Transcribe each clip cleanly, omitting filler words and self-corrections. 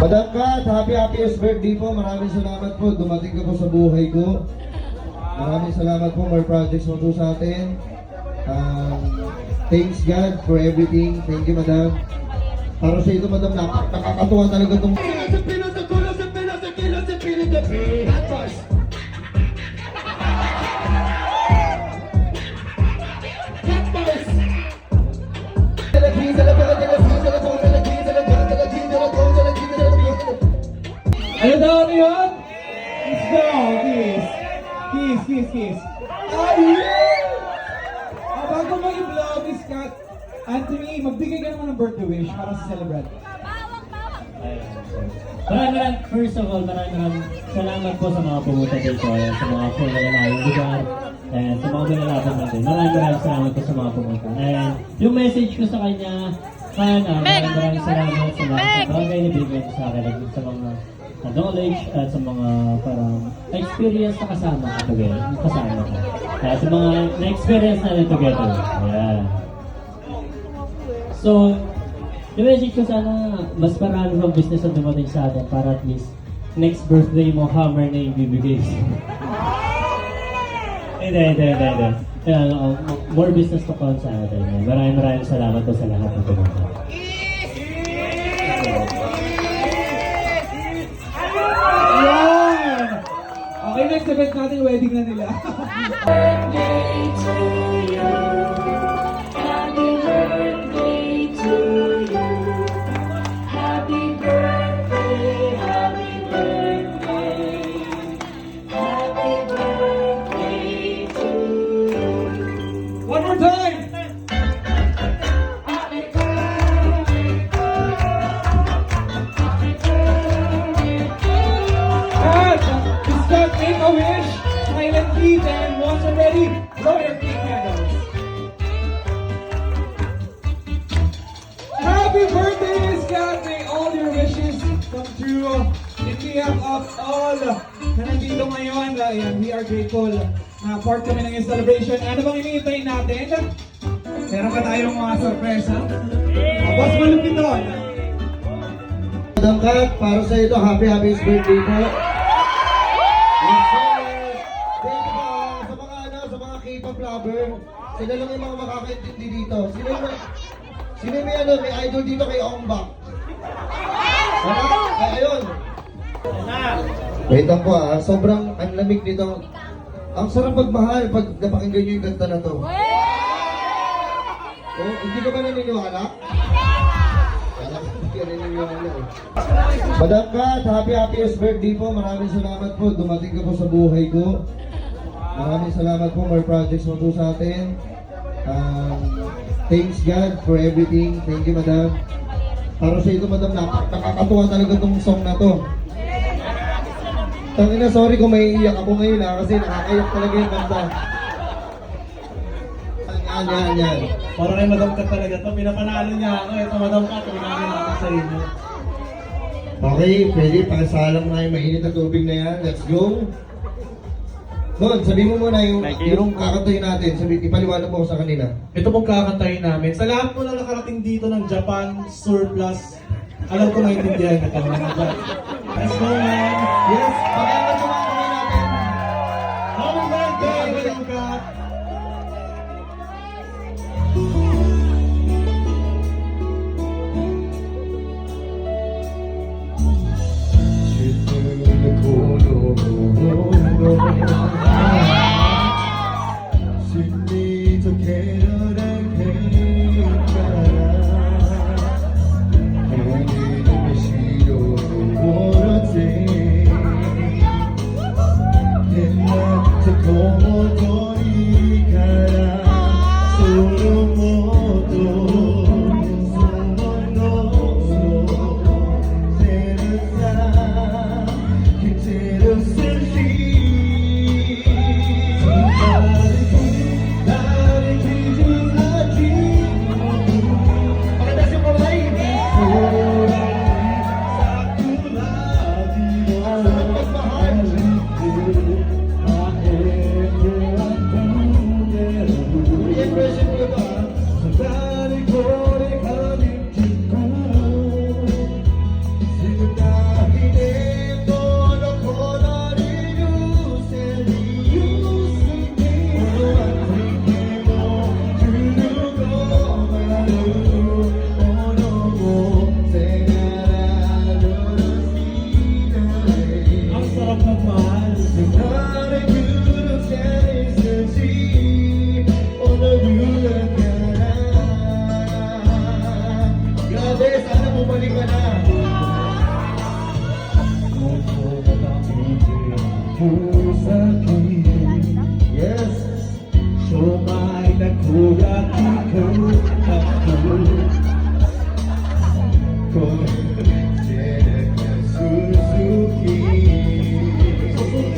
Madam Kat, happiest birthday po. Maraming salamat po. Dumating ka po sa buhay ko. Maraming salamat po. More projects mo po sa atin. Thanks God for everything. Thank you, Madam. Para sa ito, Madam, nakakatuwa talaga itong... Ano daw ano yun? Kiss daw, kiss. Kiss. Bago mo i-vlog, Miss Kat, Anthony, magbigay ka naman ng birthday wish para sa celebrant. First of all, maraming salamat po sa mga pumunta dito, sa mga pumalalayong lugar, and sa mga malalaban natin. Maraming salamat po sa mga pumunta. And yung message ko sa kanya, maraming salamat sa lahat ng bagay na bigay ko sa akin, sa mga knowledge at sa mga parang experience na kasama ko together. Sa mga na-experience natin together. Ayan. So, yung message ko sana, mas marami ng business na dumating sa atin para at least next birthday mo, hammer na yung bibigay. Hindi. More business to come sa atin. Maraming salamat po sa lahat ng pumunta. Yan! Okay, next event natin, wedding na nila. Birthday to you. Happy birthday to you. Happy birthday, happy birthday. Happy birthday to you. One more time! Make a wish, silently, then once already, blow your three candles. Happy birthday, Miss Kat! May all your wishes come true. In behalf of all na nandito ngayon, we are grateful na part kami ng iyong celebration. Ano bang iniintay natin? Meron pa tayong mga sorpresa. Boss, malupit doon. Madam Kat, para sa ito, happiest birthday po. Sa mga K-pop lover, sila lang yung mga makakaintindi dito. Sino may idol dito kay Ongbak? Ayun. Wait lang po sobrang anlamig nito. Ang sarap magmahal pag napakinggan nyo yung kanta na to. Oh, hindi ka ba naniniwala? Hindi ka naniniwala eh. Madam Kat, happiest birthday po. Maraming salamat po. Dumating ka po sa buhay ko. Maraming salamat po. More projects mo po sa atin. Thanks God for everything. Thank you, Madam. Para sa ito, Madam, nakakatuwa talaga itong song na to. Tangina, sorry kung may iyak ako ngayon kasi nakakayak talaga yung kanta. Yan. Para kay Madam Kat talaga to, pinapanalo niya ako. Ito Madam Kat, pinakain natin sa inyo. Okay, pwede. Pakisalang na yung mainit na tubig na yan. Let's go. Doon, sabihin mo muna yung kakantayin natin. Ipaliwanag mo ko sa kanila. Ito pong kakantahin namin. Sa lahat po na nakarating dito ng Japan Surplus, alam ko maintindihan ka kami na dyan. Let's go, man! Yes, pakailan sa mga kamay natin. Happy birthday, Madam Kat! galing ka na. Yes. Sumay na kuya ikaw ako. Kung Jenica Suzuki.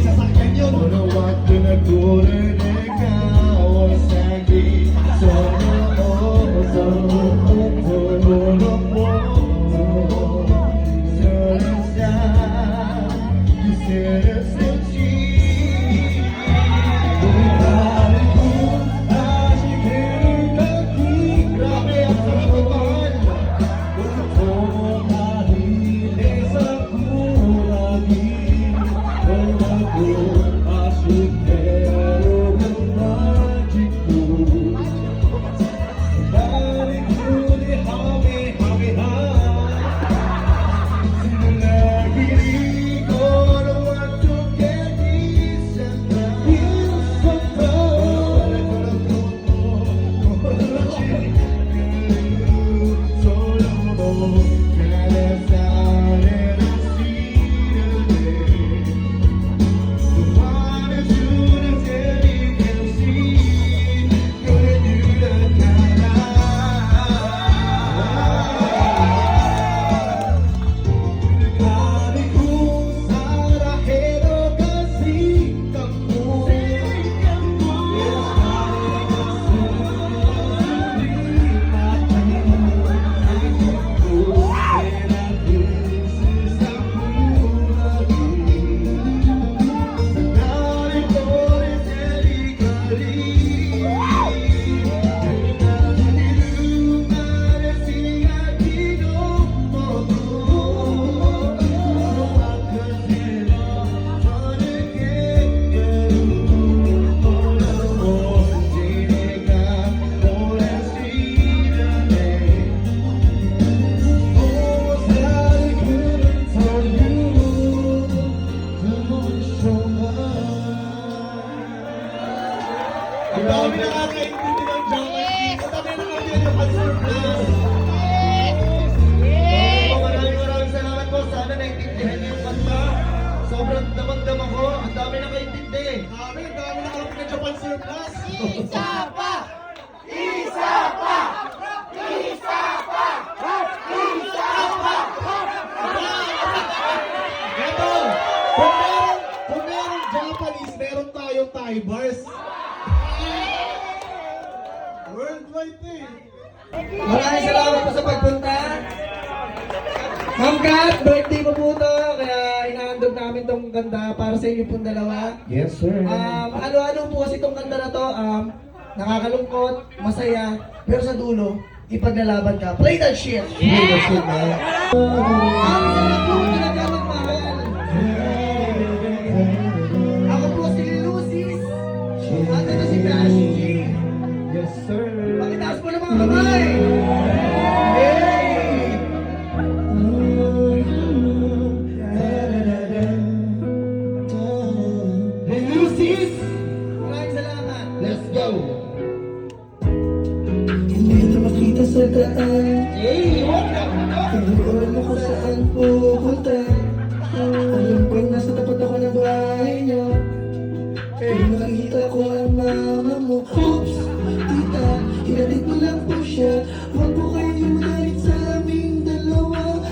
Sasakyan yun. Ano waktu na kunin ikaw ang sagi. Grabe, ang sarap magmahal. Ang dami nakakaintindi ng Japanese. Ang dami nakakaintindi ng Pansurplus. Maraming salamat po. Sana naintindihan niyo yung kanta. Sobrang damang-dama ko. Ang dami nakaintindi. Ang dami nakakaintindi ng Japan Surplus. Eto, kung merong Japanese, meron tayong Thai bars. Worldwide eh. Maraming salamat po sa pagpunta. Ma'am Kat, birthday po po to, kaya inahandog namin tong kanta para sa inyo pong dalawa. Yes, sir. Ano-ano po kasi tong kanta na to, nakakalungkot, masaya, pero sa dulo, ipaglalaban ka. Play that shit! Hey, that's it, man. Ang sarap po talaga magmahal. Ako po si Lucis. At ito si Crash G. Yes, sir. Pakitaas po ng mga kamay! Hey! Lucis! Maraming salamat! Let's go. Hindi kita makita sa daan. Tinuruan mo kung saan pupunta. Alam ko nasa tapat ako ng bahay niyo. Pero nakita ko ang mama mo. Oops! Tita, hinatid mo lang po siya. Huwag po kayong magalit sa aming dalawa.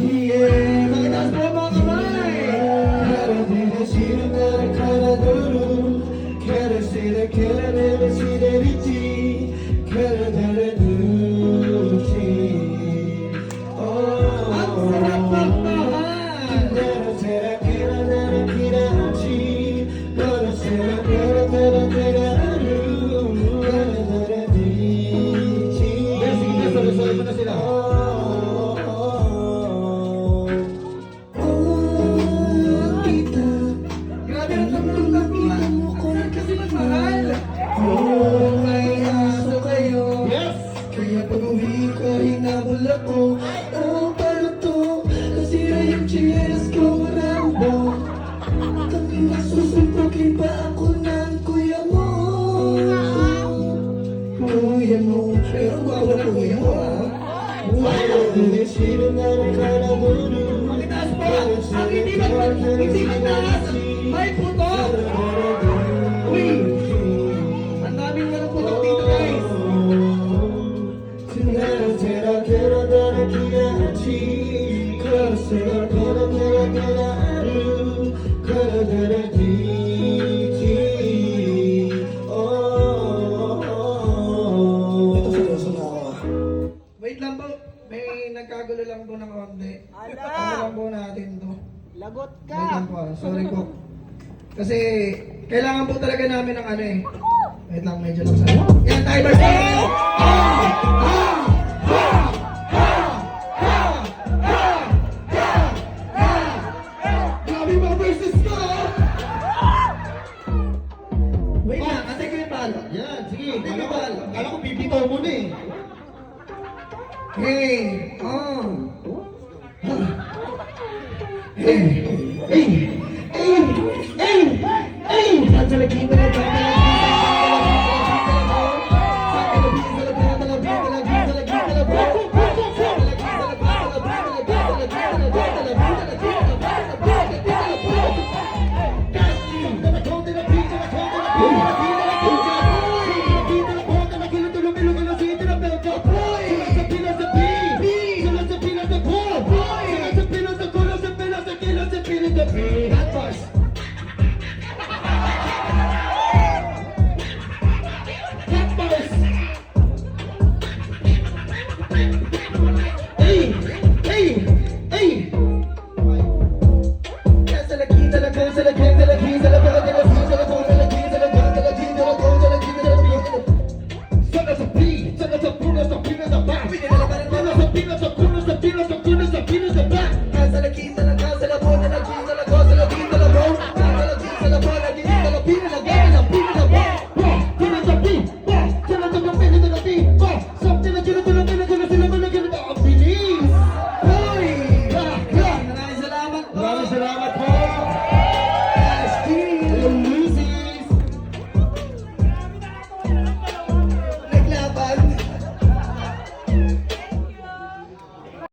Yeah! Pakitaas po ang mga kamay! Ang sarap magmahal! Sorry mo na sila. Grabe ang tagtulog mo ko kasi magmahal. Oh, may aso kayo. Yes! Kaya pag-uwi ko, hinabol ako. Oh, paano to? Nasira yung chairs ko, Rambo. Kami nasusuntukin pa ako ng kuya mo. Kuya mo, pero na po yun, ha? Pakitaas po! Ang hindi magtaas! May putok! Uy! Ang daming walang putok dito, guys! Ito seryoso na ako. Wait lang po, may nagkagulo lang po ng konti. Ano lang po natin to? Lagot ka! Wait lang po, sorry po. Kasi kailangan po talaga namin ng ano eh. Wait lang, medyo lang sa... Yan, timer! Grabe mga verses ko! Wait lang, ate ko yung balo. Yan, sige. Kala ko pipitaw mo na eh. Hey! Saan sa lagkita na ba?